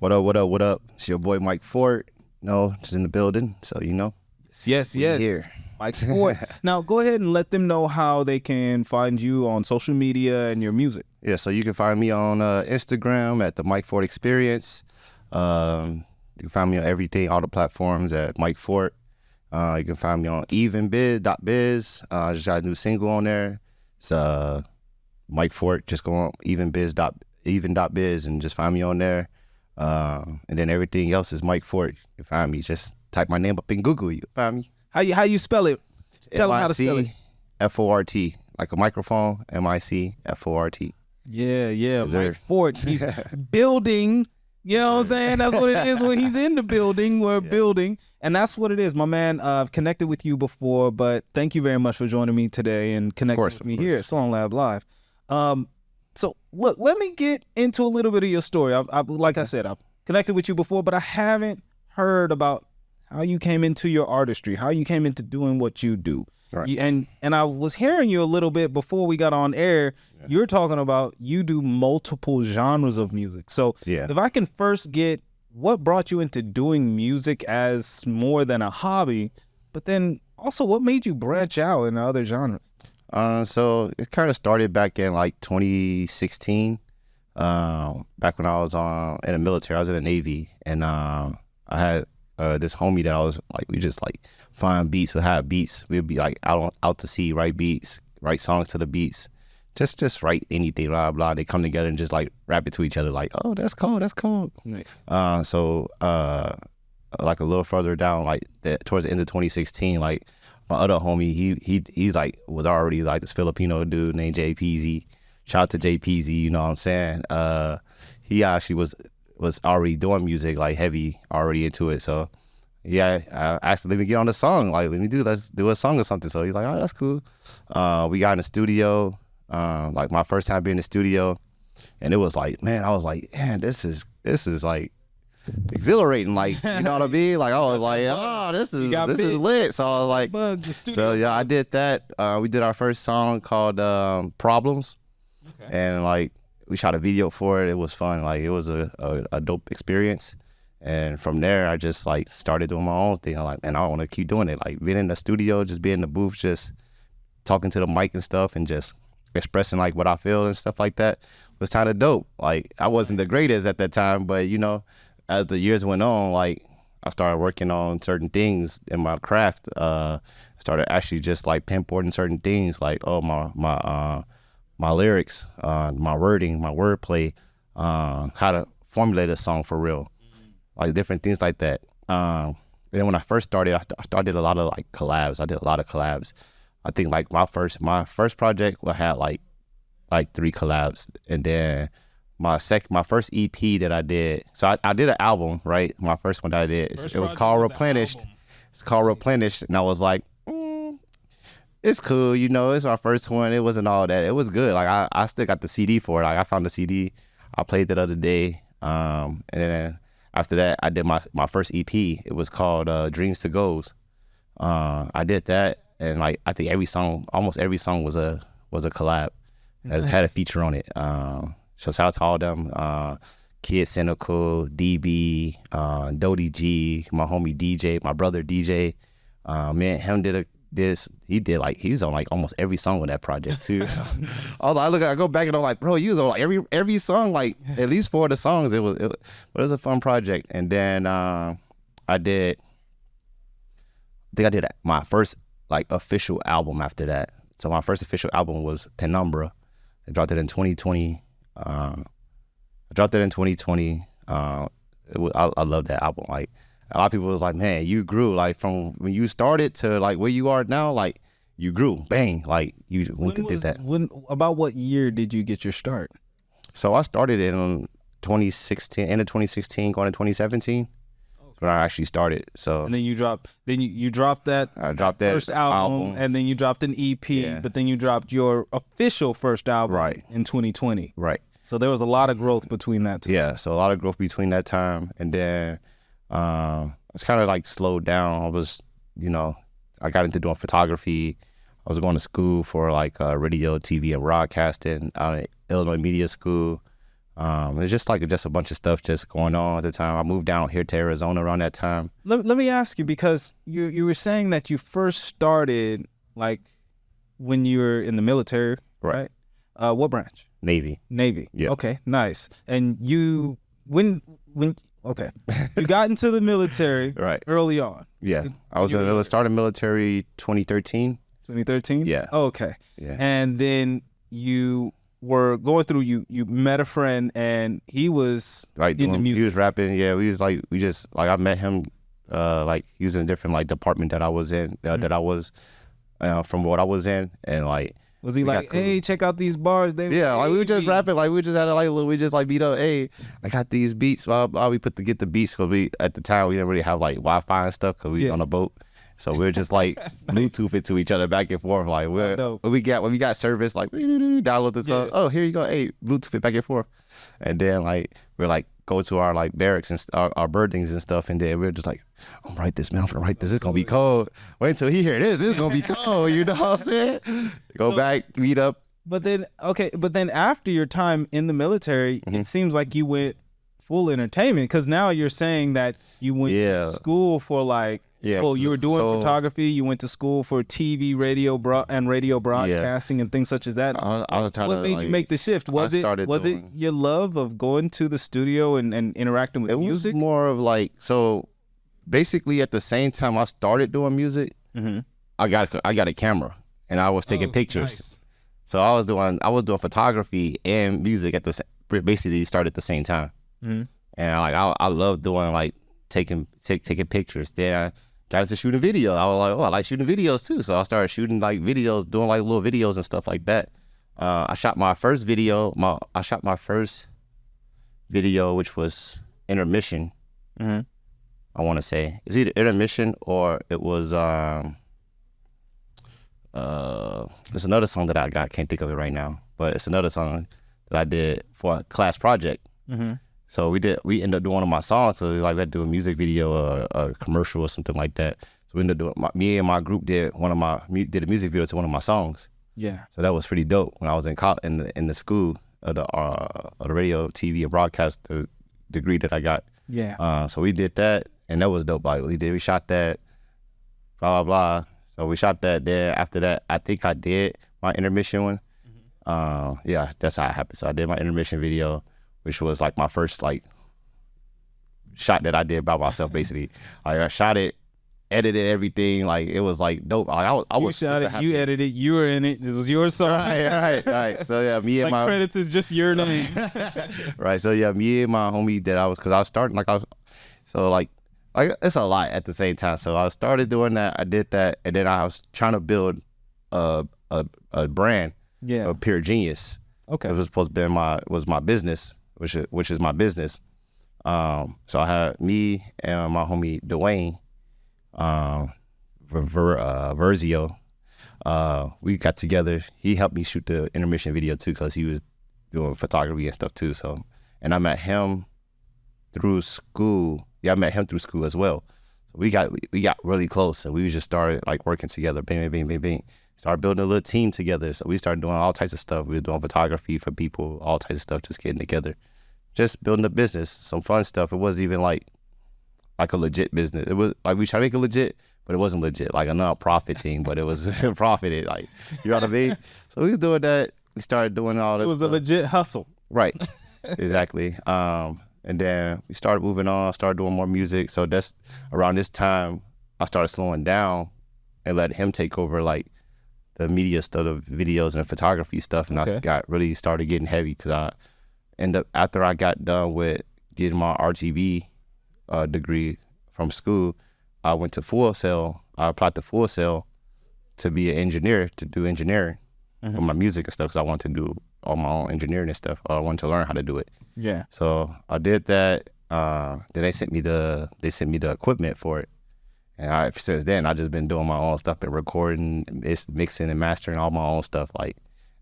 What up, what up, what up? It's your boy Mike Ford, just in the building, so Yes. here. Mike Ford. Now, go ahead and let them know how they can find you on social media and your music. Yeah, so you can find me on Instagram at the Mike Ford Experience. You can find me on everything, all the platforms at Mike Ford. You can find me on evenbiz.biz. I just got a new single on there. It's Mike Ford. Just go on even.biz and just find me on there. And then everything else is Mike Ford. You can find me. Just type my name up in Google. You can find me. How you spell it? Tell them how to spell it. F-O-R-T, like a microphone. M-I-C-F-O-R-T. Yeah. Mike Ford. He's building. You know what I'm saying? That's what it is when he's in the building. We're building. And that's what it is, my man. I've connected with you before, but thank you very much for joining me today and connecting with me here at SongLab Live. So look, let me get into a little bit of your story. Like I said, I've connected with you before, but I haven't heard about how you came into your artistry, how you came into doing what you do. Right. And I was hearing you a little bit before we got on air. Yeah. You're talking about you do multiple genres of music. So if I can first get what brought you into doing music as more than a hobby, but then also what made you branch out into other genres? So it kind of started back in like 2016. Back when I was in the military, I was in the Navy, and I had this homie that I was like, we just like find beats, we'd have beats, we'd be like out to sea, write beats, write songs to the beats, just write anything, blah blah. They come together and just like rap it to each other, like, oh, that's cool. Nice. So like a little further down, like towards the end of 2016, like my other homie, he's like was already like this Filipino dude named JPZ. Shout out to JPZ, you know what I'm saying? He actually was already doing music, like heavy, already into it. So yeah, I asked him, let me get on the song, like let's do a song or something. So he's like, oh, that's cool. We got in the studio, like my first time being in the studio, and it was like, man, I was like, man, this is like exhilarating, like, you know what I mean? Like I was like, oh, this is lit. So I was like, so yeah, I did that. We did our first song called Problems. Okay. And like we shot a video for it. It was fun. Like it was a dope experience. And from there, I just like started doing my own thing. I'm like, man, I want to keep doing it. Like being in the studio, just being in the booth, just talking to the mic and stuff, and just expressing like what I feel and stuff like that was kind of dope. Like I wasn't the greatest at that time, but as the years went on, like I started working on certain things in my craft. Started actually just like pinpointing certain things, like my lyrics, my wording, my wordplay, how to formulate a song for real, like different things like that. And then when I first started, I started a lot of like collabs. I did a lot of collabs. I think like my first project had like 3 collabs, and then my first EP that I did. So I did an album, right? My first one that I did, it was called Replenished. It's called Replenished, and I was like, it's cool, it's our first one. It wasn't all that. It was good. Like I still got the CD for it. Like I found the CD. I played it the other day. And then after that, I did my first EP. It was called Dreams to Goes. I did that, and like I think almost every song was a collab. Nice. It had a feature on it. So shout out to all them. Kid Cynical, DB, Dodie G, my homie DJ, my brother DJ. Man, him he was on like almost every song on that project too. I go back and I'm like, bro, you was on like every song, like at least 4 of the songs. But it was a fun project. And then I think I did my first like official album after that. So my first official album was Penumbra. I dropped it in 2020. I love that album. Like a lot of people was like, man, you grew like from when you started to like where you are now. Like you grew, bang. Like did that. About what year did you get your start? So I started in 2016, end of 2016, going to 2017. When I actually started. So and then you dropped that. I dropped that first album, and then you dropped an EP. Yeah. But then you dropped your official first album in 2020. Right. So there was a lot of growth between that time. Yeah. So a lot of growth between that time, and then it's kind of like slowed down. I was, I got into doing photography. I was going to school for like radio, TV, and broadcasting out at Illinois Media School. It's just a bunch of stuff just going on at the time. I moved down here to Arizona around that time. Let me ask you, because you were saying that you first started like when you were in the military, right? What branch? Navy. Yeah. Okay, nice. And you okay, you got into the military right early on. Yeah, I was started military 2013. 2013. Yeah. Oh, okay. Yeah. And then you were going through. You met a friend, and he was like in the music. He was rapping. Yeah, I met him. Like he was in a different like department that I was in. That I was from what I was in, and like. Was he like, hey, check out these bars? Like we were just rapping, like we just had we just like beat up. Hey, I got these beats. Blah, blah. We get the beats because we at the time we didn't really have like Wi-Fi and stuff because we was on a boat, so we were just like Bluetooth it to each other back and forth. Like when we got service, like download the song. Oh, here you go. Hey, Bluetooth it back and forth, and then like we're like go to our like barracks and our birdings and stuff, and then we're just like, I'm gonna write this, man. I'm gonna write this. It's gonna be cold. Wait until he hear this. It's gonna be cold. You know what I'm saying? Go back, meet up. But then after your time in the military, it seems like you went full entertainment, because now you're saying that you went to school for like, well, you were doing photography. You went to school for TV, radio broadcasting and things such as that. What made you make the shift? Was it your love of going to the studio and interacting with music? It was more of like, so basically at the same time I started doing music, I got a camera and I was taking pictures. Nice. So I was doing photography and music basically started at the same time. And like I love doing like taking pictures. Then I got into shooting video. I was like, oh, I like shooting videos too. So I started shooting like videos, doing like little videos and stuff like that. I shot my first video. Which was Intermission. I want to say it's either Intermission or it was there's another song that I can't think of it right now, but it's another song that I did for a class project. So we ended up doing one of my songs. So like we had to do a music video, a commercial or something like that. So we ended up doing, me and my group did a music video to one of my songs. Yeah. So that was pretty dope when I was in the school of the radio, TV, and broadcast degree that I got. Yeah. So we did that, and that was dope. Like we shot that, blah blah blah. So we shot that. Then after that, I think I did my intermission one. Yeah, that's how it happened. So I did my intermission video, which was like my first like shot that I did by myself. Basically, like I shot it, edited everything. Like it was like dope. Like I was shot it, happy. You edited, you were in it. It was your song. Right. So yeah, me and like credits is just your name. Right. So yeah, me and my homie because I was starting like it's a lot at the same time. So I started doing that. I did that, and then I was trying to build a brand. Yeah. Of Pure Genius. Okay. It was supposed to be my business, which is my business. So I had me and my homie Dwayne, Verzio. We got together. He helped me shoot the intermission video too, because he was doing photography and stuff too. So, and I met him through school. Yeah, I met him through school as well. So we got really close, and we just started like working together. Bing, bing, bing, bing. Started building a little team together. So we started doing all types of stuff. We were doing photography for people, all types of stuff, just getting together, just building a business, some fun stuff. It wasn't even like a legit business. It was like we tried to make it legit, but it wasn't legit, like a non-profit thing, but it was profited, like, you know what I mean? So we was doing that. We started doing all this. It was a legit hustle. Right, exactly. And then we started moving on, started doing more music. So that's around this time I started slowing down and let him take over like the media stuff, the videos and photography stuff. And I started getting heavy, because I ended up, after I got done with getting my RGB degree from school, I went to Full Sail. I applied to Full Sail to be an engineer, to do engineering for my music and stuff, because I wanted to do all my own engineering and stuff. I wanted to learn how to do it. Yeah. So I did that. Then they sent me the equipment for it. And since then, I've just been doing my own stuff and recording, mixing and mastering all my own stuff, like,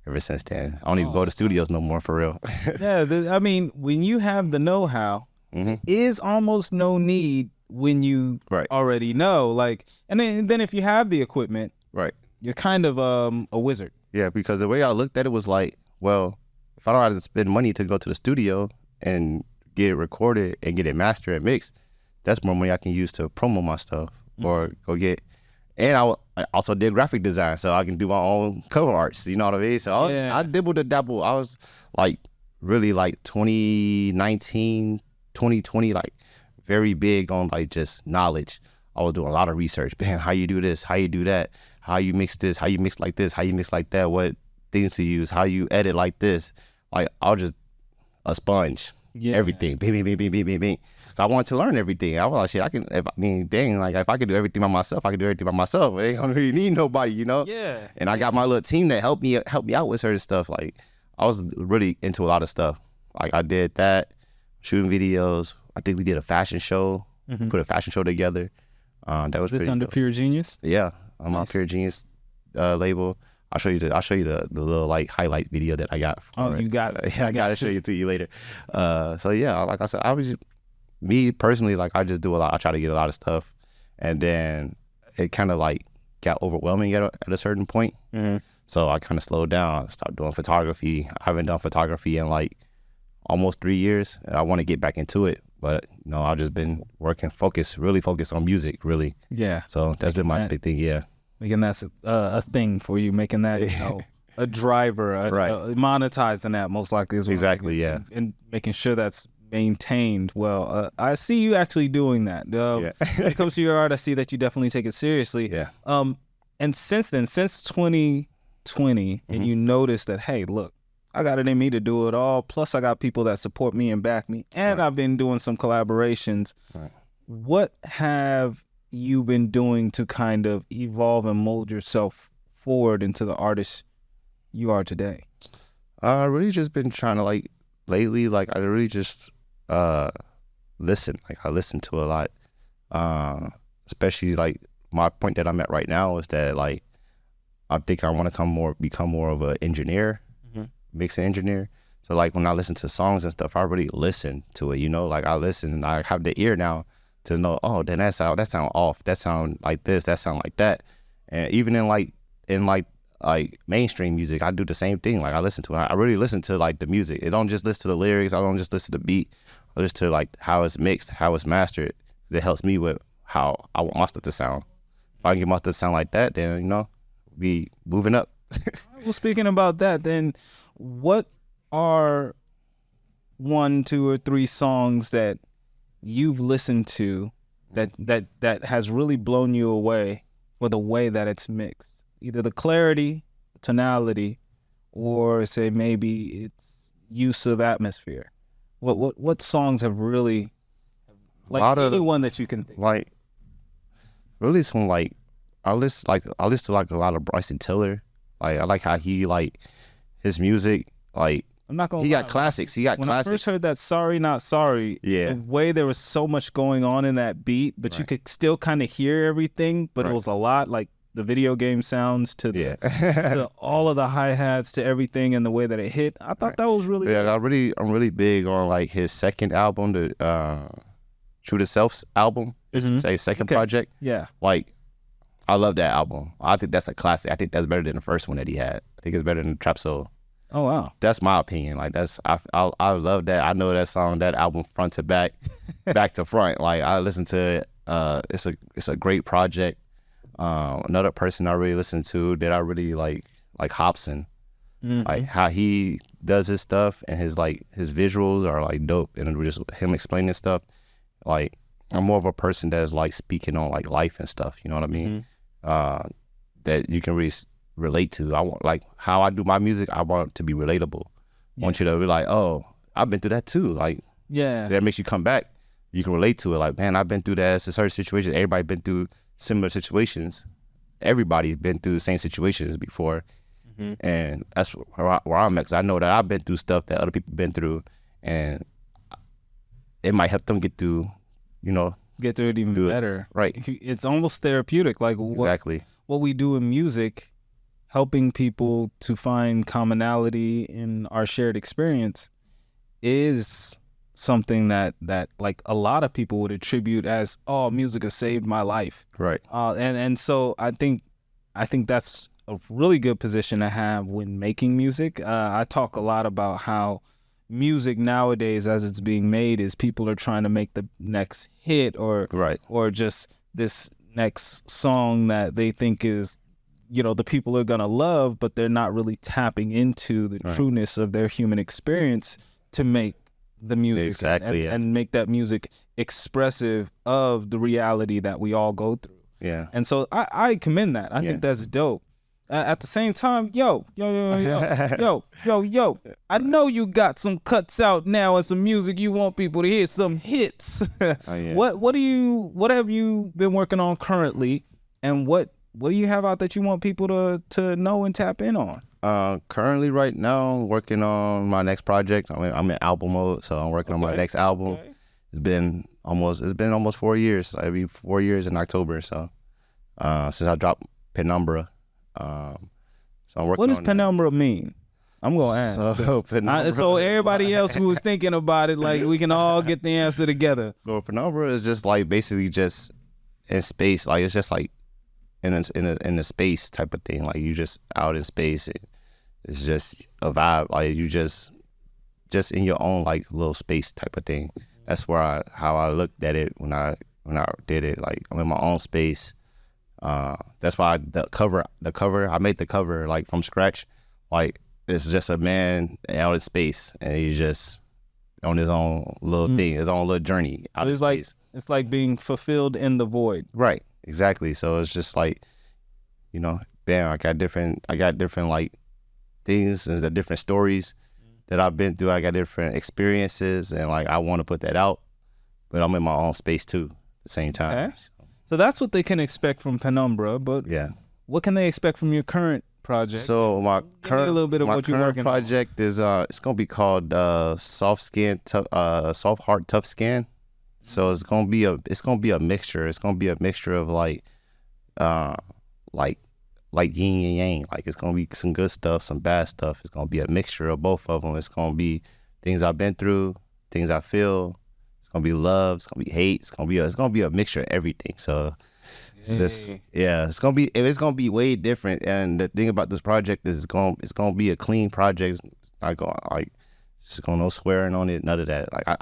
ever since then. I don't even go to studios no more, for real. Yeah, I mean, when you have the know-how, is almost no need when you already know. Like, and then if you have the equipment, you're kind of a wizard. Yeah, because the way I looked at it was like, well, if I don't have to spend money to go to the studio and get it recorded and get it mastered and mixed, that's more money I can use to promo my stuff or go get. And I also did graphic design, so I can do my own cover arts. You know what I mean? So I dibbled and dabbled. I was like really like 2019, 2020, like very big on like just knowledge. I was doing a lot of research. Man, how you do this? How you do that? How you mix this? How you mix like this? How you mix like that? What things to use? How you edit like this? Like I was just a sponge. Yeah. Everything. Bing, bing, bing, bing, bing, bing, bing. So I wanted to learn everything. I was like, shit, like if I could do everything by myself, I could do everything by myself. I don't really need nobody, you know? Yeah. And I got my little team that helped me out with certain stuff. Like I was really into a lot of stuff. Like I did that, shooting videos. I think we did a fashion show, put a fashion show together. That was this under dope. Pure Genius? Yeah, on my Pure Genius label. I'll show you the little like highlight video that I got. You got it. Yeah, I gotta show you to you later. So yeah, like I said, me personally, like I just do a lot. I try to get a lot of stuff, and then it kind of like got overwhelming at a certain point. So I kind of slowed down. I stopped doing photography. I haven't done photography in like almost 3 years, and I want to get back into it. But I've just been really focused on music, really. Yeah. So that's been my big thing. Yeah. Making that a thing for you, making that a driver, monetizing that most likely as well. Exactly. Yeah. And making sure that's maintained well. I see you actually doing that. When it comes to your art, I see that you definitely take it seriously. Yeah. And since 2020, and you notice that, hey, look, I got it in me to do it all. Plus, I got people that support me and back me. And I've been doing some collaborations. Right. What have you been doing to kind of evolve and mold yourself forward into the artist you are today? I really just been trying to like lately, like I really just listen. Like I listen to a lot. Especially like my point that I'm at right now is that like I think I want to become more of an engineer. Mixing engineer. So like when I listen to songs and stuff, I really listen to it, like I listen and I have the ear now to know, oh, then that sound off, that sound like this, that sound like that. And even in mainstream music, I do the same thing. Like I listen to it. I really listen to like the music. I don't just listen to the lyrics. I don't just listen to the beat. I listen to like how it's mixed, how it's mastered. It helps me with how I want my stuff to sound. If I can get my stuff to sound like that, then be moving up. Well, speaking about that, then what are 1, 2, or 3 songs that you've listened to that has really blown you away for the way that it's mixed? Either the clarity, tonality, or say maybe it's use of atmosphere. What songs have really, like anyone that you can think of? Like really some like I listen to like a lot of Bryson Tiller. Like I like how he like his music, like I'm not gonna he got classics. When I first heard that Sorry Not Sorry, the way there was so much going on in that beat, but you could still kind of hear everything, but it was a lot like the video game sounds to the to all of the hi-hats to everything and the way that it hit. I thought that was really good. I'm really big on like his second album, the True to Self's album. It's his second project. Yeah. Like I love that album. I think that's a classic. I think that's better than the first one that he had. I think it's better than Trap Soul. Oh wow. That's my opinion. Like I love that. I know that song, that album front to back, back to front. Like I listen to it. It's a great project. Another person I really listen to that I really like Hobson. Like how he does his stuff and his visuals are like dope, and just him explaining stuff. Like I'm more of a person that is like speaking on like life and stuff. You know what I mean? That you can really relate to. I want like how I do my music. I want it to be relatable. I want you to be like, oh, I've been through that too. Like that makes you come back. You can relate to it. Like, man, I've been through that. It's a certain situation. Everybody been through similar situations. Everybody's been through the same situations before. And that's where I'm at. 'Cause I know that I've been through stuff that other people been through, and it might help them get through, get through it even better. Right. It's almost therapeutic. Like exactly what we do in music, helping people to find commonality in our shared experience, is something that like a lot of people would attribute as, oh, music has saved my life. Right. And so I think that's a really good position to have when making music. I talk a lot about how music nowadays, as it's being made, is people are trying to make the next hit or just this next song that they think is, the people are gonna love, but they're not really tapping into the trueness of their human experience to make the music and make that music expressive of the reality that we all go through. Yeah. And so I commend that. I think that's dope. At the same time, yo, I know you got some cuts out now and some music you want people to hear, some hits. What have you been working on currently, and what do you have out that you want people to know and tap in on? Currently right now, I'm working on my next project. I'm in album mode, so I'm working on my next album. It's been almost 4 years. It'll be 4 years in October. So since I dropped Penumbra. So I'm working. What does Penumbra mean? I'm gonna ask. So everybody else who was thinking about it, like, we can all get the answer together. So Penumbra is just like basically just in space. Like, it's just like in a space type of thing. Like, you just out in space. It's just a vibe. Like, you just in your own like little space type of thing. That's how I looked at it when I did it. Like, I'm in my own space. That's why the cover I made the cover like from scratch. Like, it's just a man out in space, and he's just on his own little thing, his own little journey out in space. It's like being fulfilled in the void. Right, exactly. So it's just like, bam, I got different like things and the different stories that I've been through. I got different experiences, and like I want to put that out, but I'm in my own space too at the same time. Okay. So that's what they can expect from Penumbra, but what can they expect from your current project? So my current project is it's gonna be called Soft Heart Tough Skin. So it's gonna be a mixture. It's gonna be a mixture of like yin and yang. Like, it's gonna be some good stuff, some bad stuff. It's gonna be a mixture of both of them. It's gonna be things I've been through, things I feel. It's gonna be love. It's gonna be hate. It's gonna be a mixture of everything. So it's gonna be way different. And the thing about this project is it's gonna be a clean project. It's not gonna no swearing on it, none of that. Like, I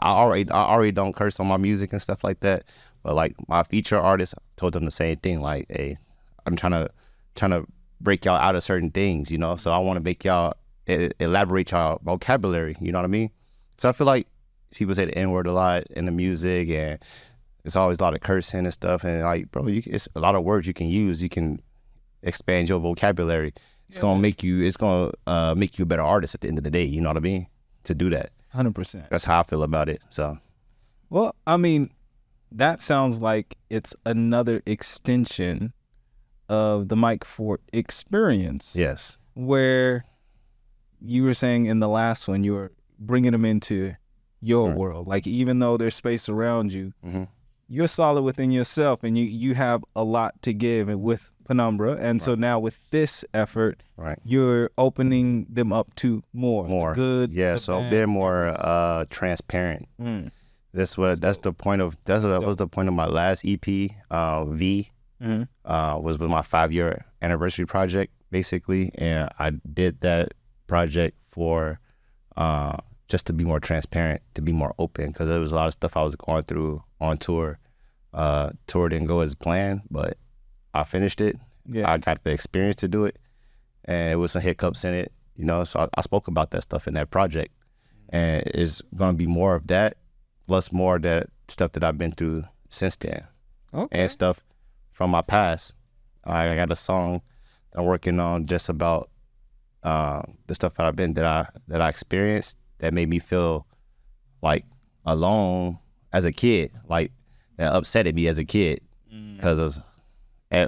already don't curse on my music and stuff like that. But like my feature artists, I told them the same thing. Like, hey, I'm trying to break y'all out of certain things, So I want to make y'all elaborate y'all vocabulary. You know what I mean? So I feel like people say the N-word a lot in the music, and it's always a lot of cursing and stuff. And like, bro, it's a lot of words you can use. You can expand your vocabulary. It's gonna make you a better artist at the end of the day. You know what I mean? To do that. 100%. That's how I feel about it. So, well, I mean, that sounds like it's another extension of the Mike Fort experience. Yes. Where you were saying in the last one, you were bringing them into your world. Like, even though there's space around you, you're solid within yourself, and you have a lot to give with Penumbra. And so now with this effort, you're opening them up to more good. Yeah. So they're more transparent. That was the point of my last EP, V. Was with my 5-year anniversary project, basically, and I did that project for just to be more transparent, to be more open, because there was a lot of stuff I was going through on tour. Tour didn't go as planned, but I finished it. I got the experience to do it, and it was some hiccups in it, So I spoke about that stuff in that project, and it's gonna be more of that, plus more of that stuff that I've been through since then, and stuff from my past. I got a song I'm working on just about the stuff that I experienced that made me feel like alone as a kid, like that upsetted me as a kid, because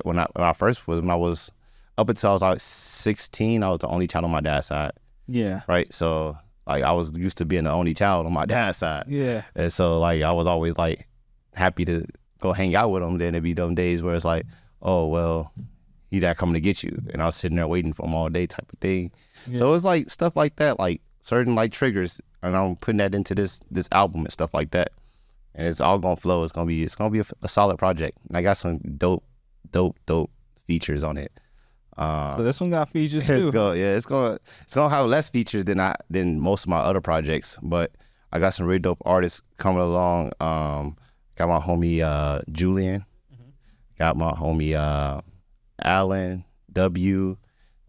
when I was up until I was like 16, I was the only child on my dad's side. Yeah. Right. So like I was used to being the only child on my dad's side. Yeah. And so like I was always like happy to go hang out with him. Then it'd be them days where it's like, oh well, he not coming to get you, and I was sitting there waiting for him all day, type of thing. Yeah. So it's like stuff like that, like certain like triggers, and I'm putting that into this album and stuff like that, and it's all gonna flow. It's gonna be a solid project, and I got some dope features on it. So this one got features too. It's gonna have less features than most of my other projects, but I got some really dope artists coming along. Got my homie Julian, got my homie Alan W,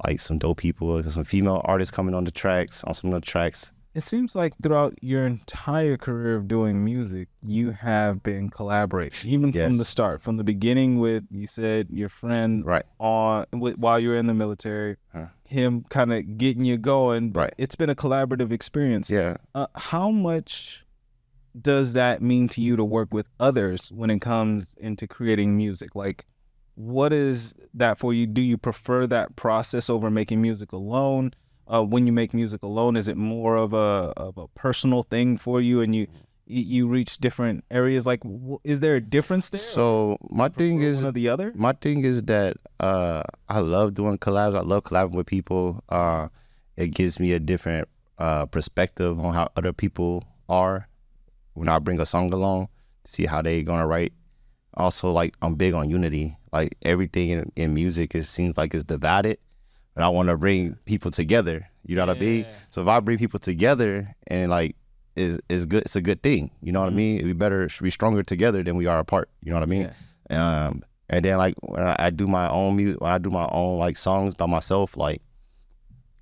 like some dope people. There's some female artists coming on some of the tracks. It seems like throughout your entire career of doing music, you have been collaborating, even from the start, from the beginning with, you said, your friend while you were in the military, him kind of getting you going. Right. It's been a collaborative experience. Yeah. How much does that mean to you to work with others when it comes into creating music? Like, what is that for you? Do you prefer that process over making music alone? When you make music alone, is it more of a personal thing for you, and you reach different areas? Like, is there a difference there? So my thing is one or the other. My thing is that I love doing collabs. I love collabing with people. It gives me a different perspective on how other people are when I bring a song along, see how they gonna write. Also, like, I'm big on unity. Like, everything in music, it seems like it's divided. And I want to bring people together, you know what I mean? So if I bring people together and like is good, it's a good thing, you know what I mean? We better be stronger together than we are apart, you know what I mean? And then like when I do my own music, when I do my own like songs by myself, like,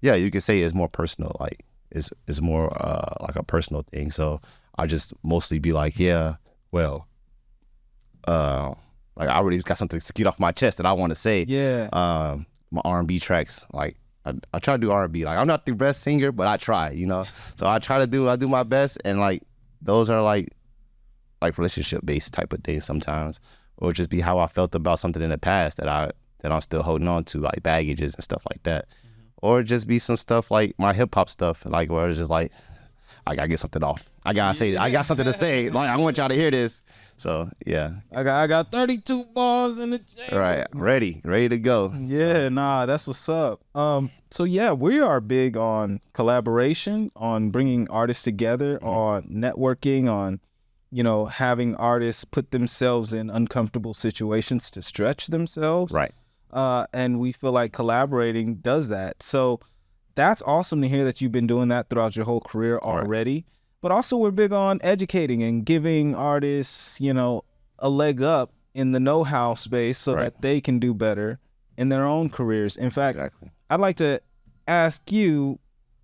yeah, you could say it's more personal, like it's more like a personal thing. So I just mostly be like, like I already got something to get off my chest that I want to say. My R&B tracks, like I try to do R&B. Like, I'm not the best singer, but I try, you know. So I do my best, and like those are like relationship based type of things sometimes, or just be how I felt about something in the past that I'm still holding on to, like baggages and stuff like that, or just be some stuff like my hip hop stuff, like where it's just like I gotta get something off. I gotta say, I got something to say. Like, I want y'all to hear this. So yeah, I got 32 balls in the chamber. Right, ready to go. Yeah, nah, that's what's up. So yeah, we are big on collaboration, on bringing artists together, on networking, on, you know, having artists put themselves in uncomfortable situations to stretch themselves. Right. And we feel like collaborating does that. So that's awesome to hear that you've been doing that throughout your whole career already. Right. But also we're big on educating and giving artists, you know, a leg up in the know-how space so that they can do better in their own careers. In fact, I'd like to ask you,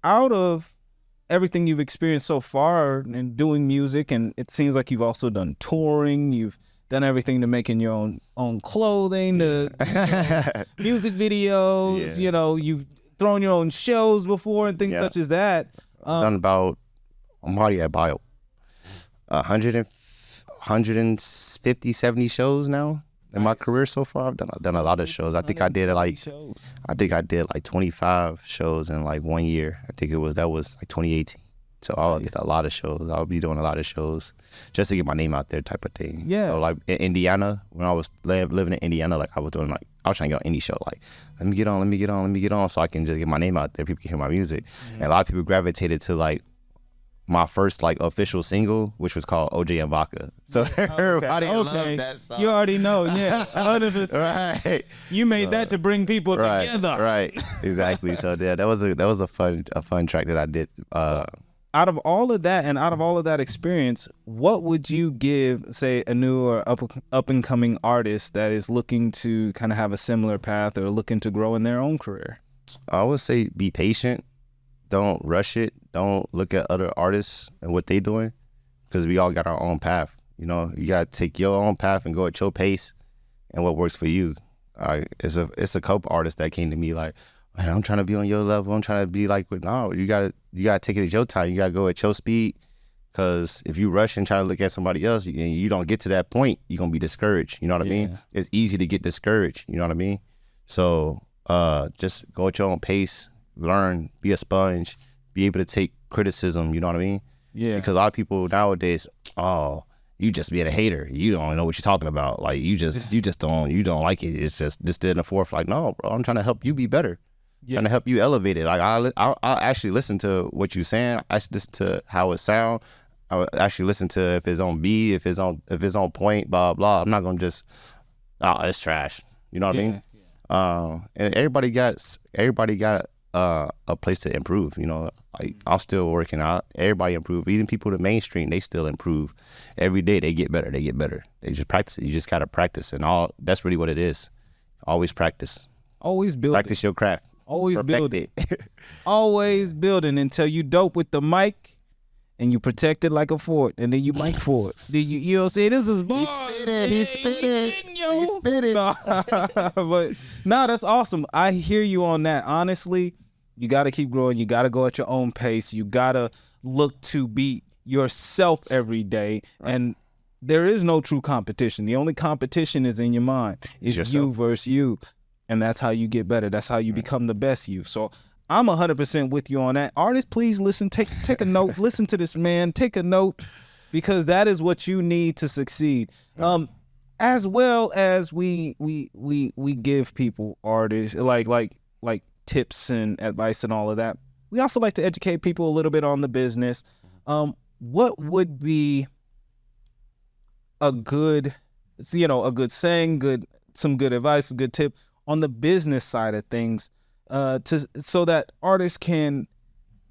out of everything you've experienced so far in doing music, and it seems like you've also done touring, you've done everything to making your own clothing, to music videos, you know, you've thrown your own shows before and things such as that. I've done about, I'm already at about 150, 70 shows now in my career so far. I've done a lot of shows. I think I did like 25 shows in like 1 year. I think that was like 2018. So I'll get a lot of shows. I'll be doing a lot of shows just to get my name out there, type of thing. Yeah. So like in Indiana, when I was living in Indiana, like I was trying to get on any show. Like, let me get on, so I can just get my name out there. People can hear my music. And a lot of people gravitated to like my first like official single, which was called OJ and Vodka. So everybody loved that song. You already know, 100%. Right. You made that to bring people together. Right. Exactly. So yeah, that was a fun track that I did. Out of all of that, and out of all of that experience, what would you give, say, a new or up and coming artist that is looking to kind of have a similar path or looking to grow in their own career? I would say be patient. Don't rush it. Don't look at other artists and what they doing, because we all got our own path. You know, you gotta take your own path and go at your pace and what works for you. It's a couple artists that came to me like, man, I'm trying to be on your level. I'm trying to be like, no, you gotta take it at your time. You gotta go at your speed, because if you rush and try to look at somebody else and you don't get to that point, you're gonna be discouraged. You know what I mean? It's easy to get discouraged. You know what I mean? So just go at your own pace. Learn, be a sponge, be able to take criticism, you know what I mean? Yeah. Because a lot of people nowadays, you just being a hater. You don't know what you're talking about. Like, you don't like it. It's just this, that, and the fourth. Like, no, bro, I'm trying to help you be better. Trying to help you elevate it. Like, I'll actually listen to what you're saying. I listen to how it sound. I actually listen to if it's on beat, if it's on point, blah, blah. I'm not going to just, it's trash. You know what I mean? And everybody got a place to improve. You know, like I'm still working out. Everybody improve. Even people in the mainstream, they still improve. Every day they get better. They get better. They just practice it. You just gotta practice, and all that's really what it is. Always practice. Always build. Practice your craft. Always build it. Always building until you dope with the mic. And you protect it like a fort, and then you mic for it. Then you know what I'm saying? This is bars. He spit it. But no, that's awesome. I hear you on that. Honestly, you got to keep growing. You got to go at your own pace. You got to look to beat yourself every day. Right. And there is no true competition. The only competition is in your mind. It's you versus you. And that's how you get better. That's how you become the best you. So I'm 100% with you on that. Artists, please listen. Take a note. Listen to this man. Take a note, because that is what you need to succeed. As well as we give people, artists, like tips and advice and all of that. We also like to educate people a little bit on the business. What would be a good saying, some good advice, a good tip on the business side of things? So that artists can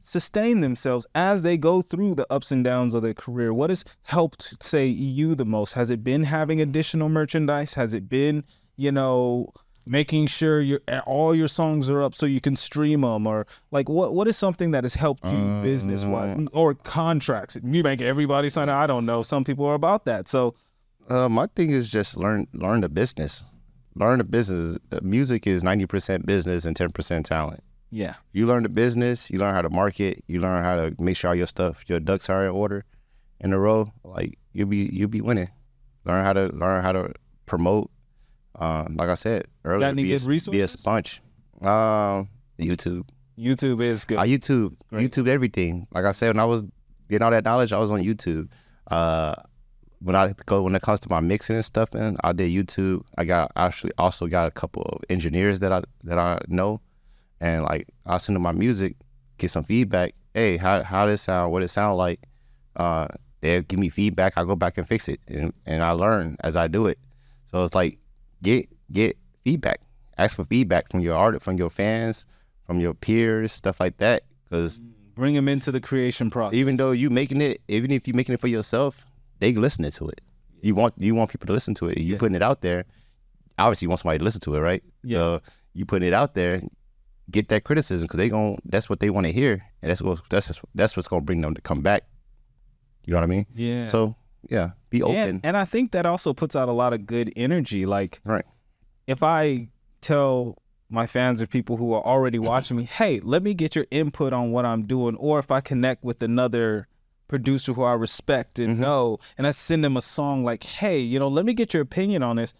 sustain themselves as they go through the ups and downs of their career. What has helped, say, you the most? Has it been having additional merchandise? Has it been, making sure all your songs are up so you can stream them? Or like, what is something that has helped you business-wise? Or contracts? You make everybody sign. I don't know. Some people are about that. So my thing is just learn the business. Learn the business. Music is 90% business and 10% talent. Yeah. You learn the business, you learn how to market, you learn how to make sure all your ducks are in order, in a row. Like you'll be winning. Learn how to promote. Like I said earlier, be a sponge. YouTube. YouTube is good. YouTube everything. Like I said, when I was getting all that knowledge, I was on YouTube. When it comes to my mixing and stuff, man, I did YouTube. I actually also got a couple of engineers that I know, and like I send them my music, get some feedback. Hey, how this sound? What it sound like? They'll give me feedback. I go back and fix it, and I learn as I do it. So it's like get feedback. Ask for feedback from your artist, from your fans, from your peers, stuff like that. Because bring them into the creation process. Even if you're making it for yourself, they listening to it. You want people to listen to it. You putting it out there. Obviously, you want somebody to listen to it, right? Yeah. So you putting it out there, get that criticism, because that's what they want to hear, and that's what's gonna bring them to come back. You know what I mean? Yeah. So yeah, be open. And I think that also puts out a lot of good energy. Like, right. If I tell my fans or people who are already watching me, hey, let me get your input on what I'm doing, or if I connect with another producer who I respect and know, and I send them a song like, hey, let me get your opinion on this.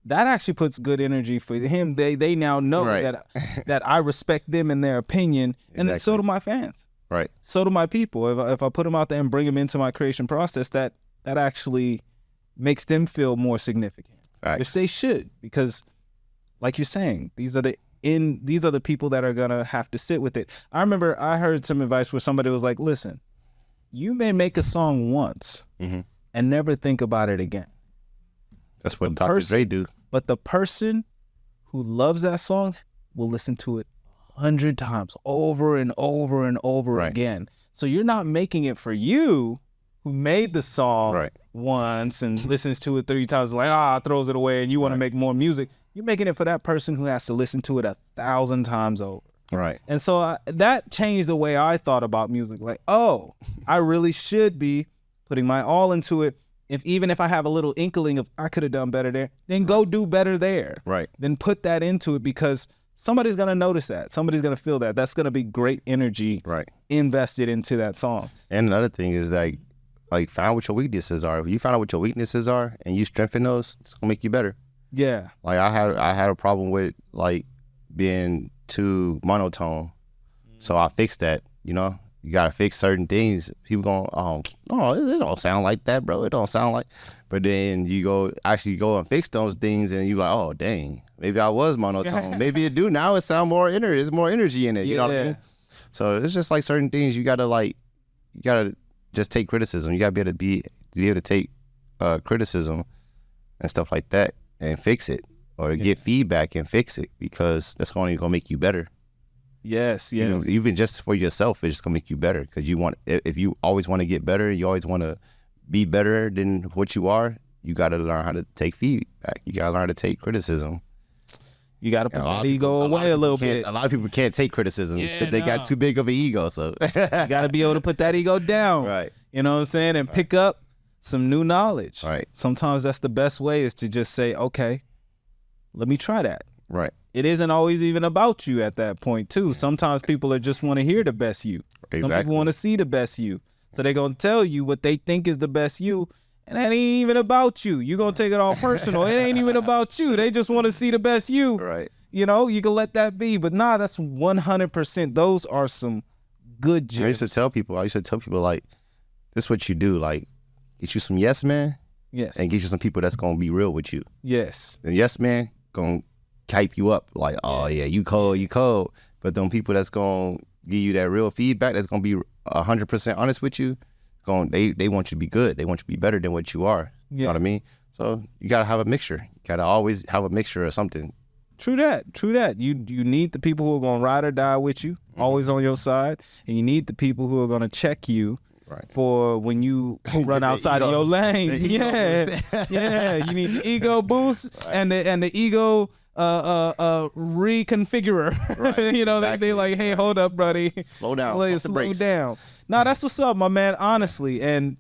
That actually puts good energy for him. They now know that I respect them and their opinion, and then so do my fans. Right. So do my people. If I put them out there and bring them into my creation process, that actually makes them feel more significant. Right. Which they should, because like you're saying, these are the people that are gonna have to sit with it. I remember I heard some advice where somebody was like, listen, you may make a song once and never think about it again. That's what Dr. Dre do. But the person who loves that song will listen to it 100 times over and over and over again. So you're not making it for you, who made the song once and listens to it 3 times, like, throws it away, and you want to make more music. You're making it for that person who has to listen to it 1,000 times over. Right. And so that changed the way I thought about music. Like, I really should be putting my all into it. Even if I have a little inkling of I could have done better there, then go do better there. Right. Then put that into it, because somebody's going to notice that. Somebody's going to feel that. That's going to be great energy invested into that song. And another thing is like find what your weaknesses are. If you find out what your weaknesses are and you strengthen those, it's going to make you better. Yeah. Like I had a problem with like being too monotone. So I fixed that, You got to fix certain things. People going, it don't sound like that, bro. It don't sound like. But then you go and fix those things, and you like, oh, dang, maybe I was monotone. Maybe it do now. It sound more energy. There's more energy in it. You know what I mean? So it's just like certain things you gotta just take criticism. You gotta be able to take criticism and stuff like that and fix it. or get feedback and fix it, because that's only gonna make you better. Yes. You know, even just for yourself, it's just gonna make you better, because you want, if you always want to get better, you always want to be better than what you are. You got to learn how to take feedback. You got to learn how to take criticism. You got to put that ego away a little bit. A lot of people can't take criticism because they got too big of an ego. So you got to be able to put that ego down. Right. You know what I'm saying? And pick up some new knowledge. Right. Sometimes that's the best way, is to just say, okay, let me try that. Right. It isn't always even about you at that point too. Sometimes people are just want to hear the best you. Exactly. Some people want to see the best you. So they're going to tell you what they think is the best you. And that ain't even about you. You're going to take it all personal. It ain't even about you. They just want to see the best you. Right. You know, you can let that be. But nah, that's 100%. Those are some good gems. I used to tell people, like, this is what you do. Like, get you some yes men. Yes. And get you some people that's going to be real with you. Yes. And yes man going to hype you up. Like, oh, yeah, you cold. But them people that's going to give you that real feedback, that's going to be 100% honest with you, they want you to be good. They want you to be better than what you are. You know what I mean? So you got to have a mixture. You got to always have a mixture of something. True that. You need the people who are going to ride or die with you, always on your side. And you need the people who are going to check you for when you run outside of your lane. Yeah. You need the ego boost and the ego reconfigurer. Right. You know, they like, hey, hold up, buddy. Slow down. Slow down. No, that's what's up, my man, honestly. And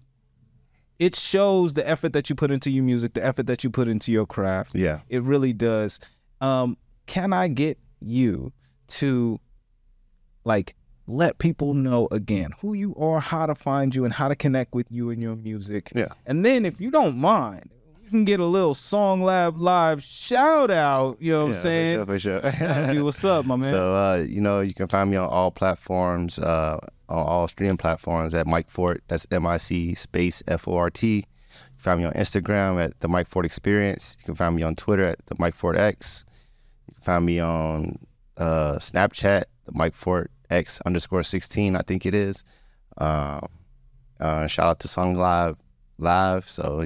it shows the effort that you put into your music, the effort that you put into your craft. Yeah. It really does. Can I get you to, like, let people know again who you are, how to find you, and how to connect with you and your music? Yeah. And then, if you don't mind, you can get a little SongLab Live shout out. You know what I'm saying? For sure. What's up, my man? So, you can find me on all platforms, on all streaming platforms at Mike Fort. That's MIC space FORT. You can find me on Instagram at the Mike Fort Experience. You can find me on Twitter at the Mike Fort X. You can find me on Snapchat, the Mike Fort X _16, I think it is. Shout out to SongLab Live. So,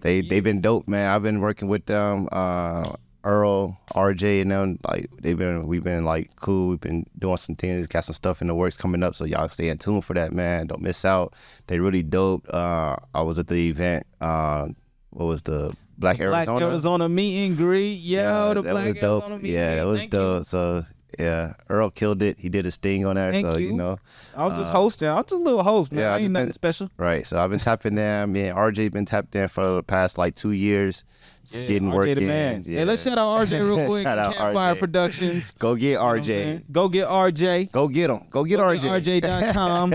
they've been dope, man. I've been working with them. Earl, RJ, and them, like, we've been like cool. We've been doing some things, got some stuff in the works coming up, so y'all stay in tune for that, man. Don't miss out. They really dope. I was at the event. What was the Black Arizona meet and greet? The Black Arizona meet and greet. Yeah, that was dope. So yeah, Earl killed it. He did his thing on there. Thank you. I was just hosting. I was just a little host, man. I ain't nothing special. Right. So I've been tapping in. Me and RJ been tapped in for the past like 2 years. Just getting work in. Man. Yeah. Hey, let's shout out RJ real quick. Shout out Campfire RJ. Productions. Go get RJ. Go get RJ. Go get him. Go get RJ. RJ.com.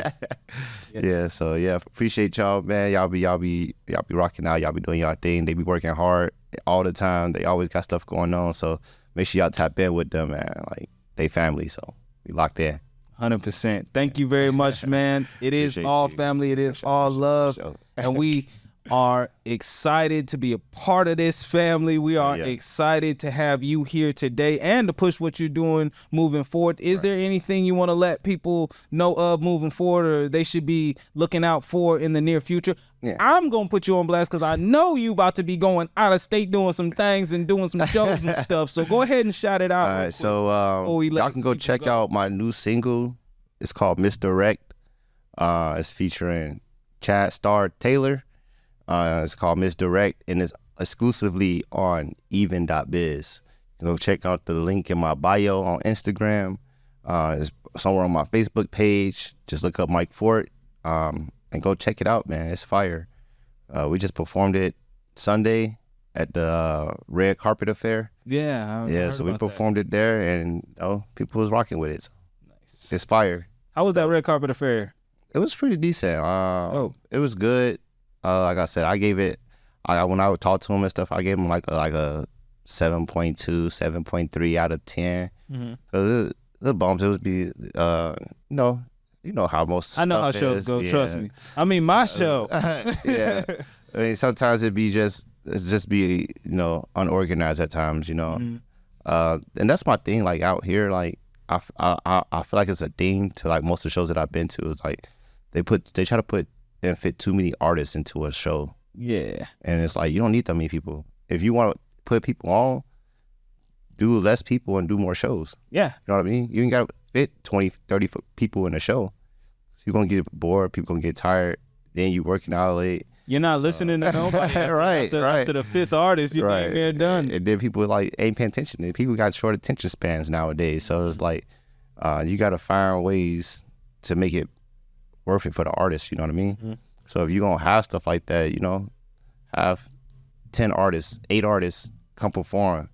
Yeah. So yeah, appreciate y'all, man. Y'all be rocking out. Y'all be doing y'all thing. They be working hard all the time. They always got stuff going on. So make sure y'all tap in with them, man. Like, they family. So we locked in. 100%. Thank you very much, man. It is all family. It is all love. And we are excited to be a part of this family. We are excited to have you here today and to push what you're doing moving forward. Is there anything you want to let people know of moving forward, or they should be looking out for in the near future? Yeah. I'm going to put you on blast because I know you about to be going out of state doing some things and doing some shows and stuff. So go ahead and shout it out. All right. So y'all can go check out my new single. It's called Misdirect. It's featuring Chad Star Taylor. It's called Misdirect, and it's exclusively on even.biz. You can go check out the link in my bio on Instagram. It's somewhere on my Facebook page. Just look up Mike Fort and go check it out, man. It's fire. We just performed it Sunday at the Red Carpet Affair. So we performed it there, and people was rocking with it. So nice. It's fire. How was that Red Carpet Affair? It was pretty decent. It was good. Like I said, I gave it, when I would talk to him and stuff, I gave him like a 7.2, 7.3 out of 10. Cause the bumps, it would be, you know how most I know stuff how shows is. go. Trust me. I mean, my show. Yeah. I mean, sometimes it just be unorganized at times. And that's my thing. Like out here, like I feel like it's a thing to like most of the shows that I've been to. Is like they try to put and fit too many artists into a show. Yeah. And it's like, you don't need that many people. If you want to put people on, do less people and do more shows. Yeah. You know what I mean? You ain't got to fit 20, 30 people in a show. So you're going to get bored. People going to get tired. Then you working out late. You're not listening to nobody. After the fifth artist, you think they're done. And then people like ain't paying attention. And people got short attention spans nowadays. So it's like you got to find ways to make it worth it for the artist. You know what I mean? Mm-hmm. So if you're going to have stuff like that, you know, have 10 artists, 8 artists come perform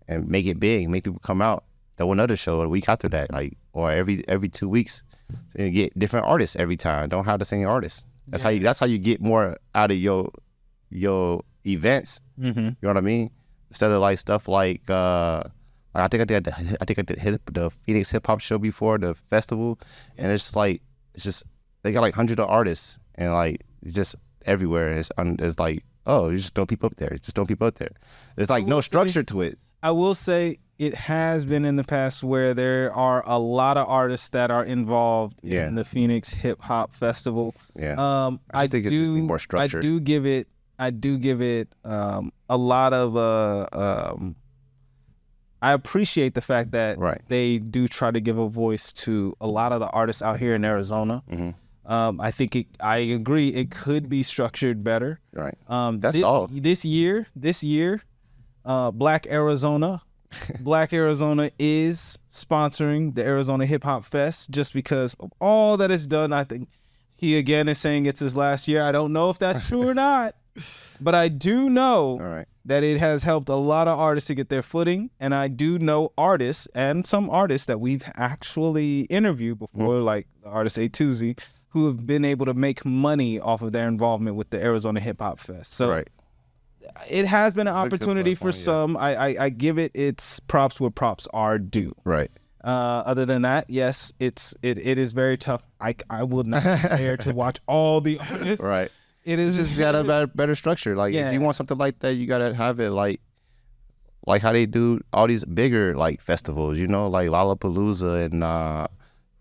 and make it big, make people come out. Throw another show a week after that, like, or every 2 weeks, and get different artists every time. Don't have the same artists. That's how you get more out of your events. Mm-hmm. You know what I mean? Instead of like stuff like I think I did the Phoenix Hip Hop Show before the festival, and it's just they got like hundreds of artists and like it's just everywhere. It's like, oh, you just throw people up there. Just throw people up there. There's like no structure to it. I will say it has been in the past where there are a lot of artists that are involved in the Phoenix Hip Hop Festival. Yeah. I think it's just more structured. I do give it a lot of I appreciate the fact that they do try to give a voice to a lot of the artists out here in Arizona. Mm-hmm. I think I agree it could be structured better. Right. That's all. This year, Black Arizona is sponsoring the Arizona Hip Hop Fest just because of all that it's done. I think he again is saying it's his last year. I don't know if that's true or not, but I do know that it has helped a lot of artists to get their footing. And I do know artists and some artists that we've actually interviewed before, like the artist A2Z, who have been able to make money off of their involvement with the Arizona Hip Hop Fest. So it has been an opportunity for some. I give it its props where props are due. Right. Other than that, yes, it is very tough. I would not prepare to watch all the artists. Right. It is just got a better structure. Like if you want something like that, you gotta have it like how they do all these bigger like festivals. You know, like Lollapalooza and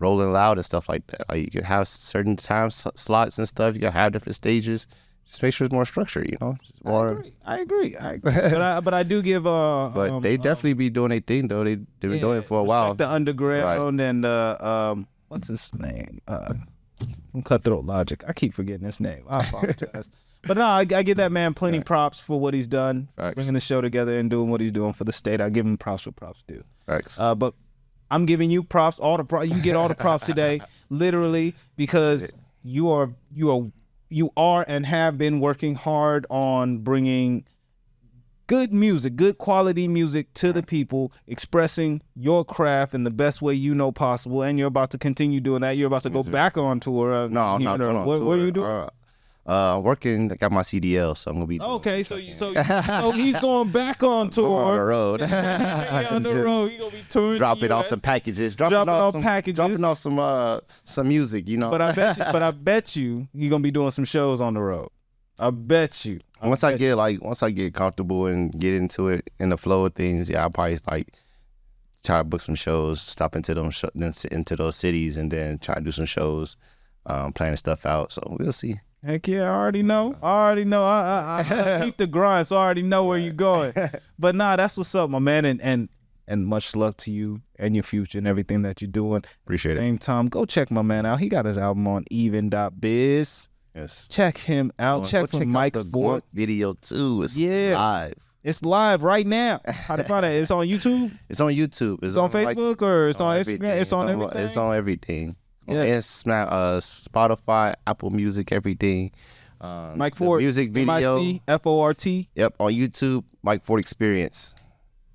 Rolling Loud and stuff like that. Like you can have certain time slots and stuff. You can have different stages. Just make sure it's more structured, you know. Just more. I agree. but I do give But they definitely be doing their thing though. They've been doing it for a while. The underground and what's his name? From Cutthroat Logic. I keep forgetting his name. I apologize. But no, I give that man plenty props for what he's done, bringing the show together and doing what he's doing for the state. I give him props for props due. Thanks. But I'm giving you props. You get all the props today, literally, because you are and have been working hard on bringing good music, good quality music to the people, expressing your craft in the best way you know possible. And you're about to continue doing that. You're about to go back on tour. No, I'm not going on tour. What are you doing? Working. I got my CDL, so I'm gonna be. Okay, so he's going back on tour. On the road. On the road, he's gonna be touring. Dropping off some packages. Dropping off some music. You know. But I bet you're gonna be doing some shows on the road. I bet you. Once I get comfortable and get into it in the flow of things, I'll probably like try to book some shows, stop into those cities, and then try to do some shows, planning stuff out. So we'll see. Heck yeah, I already know. I keep the grind, so I already know where you're going. But nah, that's what's up, my man, and much luck to you and your future and everything that you're doing. Appreciate it. At the same time, go check my man out. He got his album on even.biz. Yes. Check him out. Check for Mike Ford. Video too. It's live. It's live right now. How to find it? It's on YouTube? It's on YouTube. It's on Facebook or it's on Instagram? It's on everything? It's on everything. Yeah. It's Spotify, Apple Music, everything. Mike Ford. Music video. MICFORT. Yep, on YouTube, Mike Ford Experience.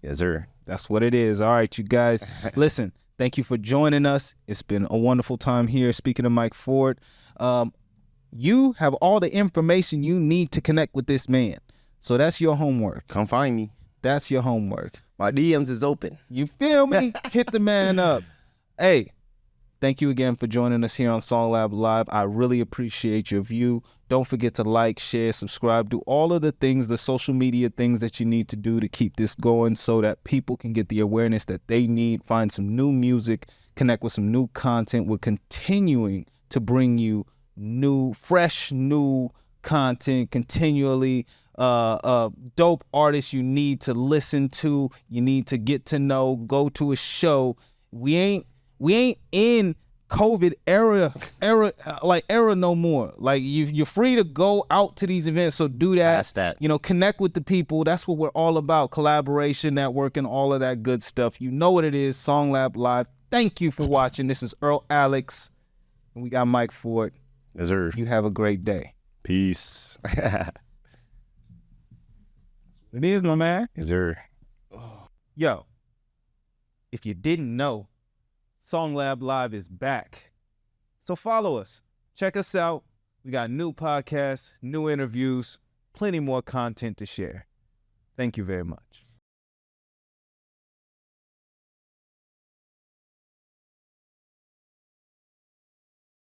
Yes, sir. That's what it is. All right, you guys. Listen, thank you for joining us. It's been a wonderful time here. Speaking of Mike Ford, you have all the information you need to connect with this man. So that's your homework. Come find me. That's your homework. My DMs is open. You feel me? Hit the man up. Hey, thank you again for joining us here on SongLab Live. I really appreciate your view. Don't forget to like, share, subscribe, do all of the things, the social media things that you need to do to keep this going so that people can get the awareness that they need, find some new music, connect with some new content. We're continuing to bring you fresh, new content continually, dope artists you need to listen to, you need to get to know, go to a show. We ain't in COVID era no more. Like you're free to go out to these events, so do that. That's that. You know, connect with the people. That's what we're all about. Collaboration, networking, all of that good stuff. You know what it is. SongLab Live. Thank you for watching. This is EarlAlex, and we got Mike Ford. Yes, sir. You have a great day. Peace. It is, my man. Yes, sir. Yo, if you didn't know, SongLab Live is back. So follow us. Check us out. We got new podcasts, new interviews, plenty more content to share. Thank you very much.